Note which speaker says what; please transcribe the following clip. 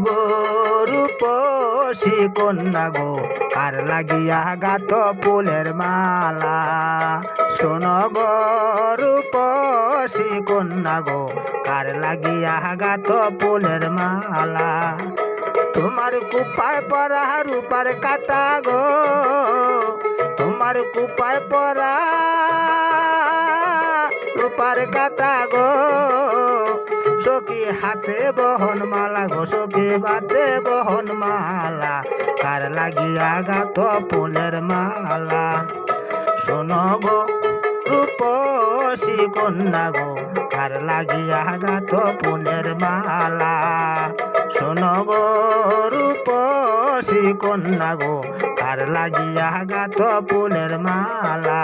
Speaker 1: গো রূপসী কন্যা গো কার লাগিয়া গাত ফুলের মালা। শোনো গো রূপসী কন্যা গো কার লাগিয়া গাত ফুলের মালা। তোমার কুপায় পরা রূপার কাটা গো, তোমার কুপায় পরা রূপার কাটা গো, সখী হাতে বহন মালা গো, সখী বাতে বহন মালা, কার লাগিয়া গাত ফুলের মালা। শোনো গো রূপসী কন্যা গো কার লাগিয়া গাত ফুলের মালা। শোনো গো রূপসী কন্যা গো কার লাগিয়া গাত ফুলের মালা।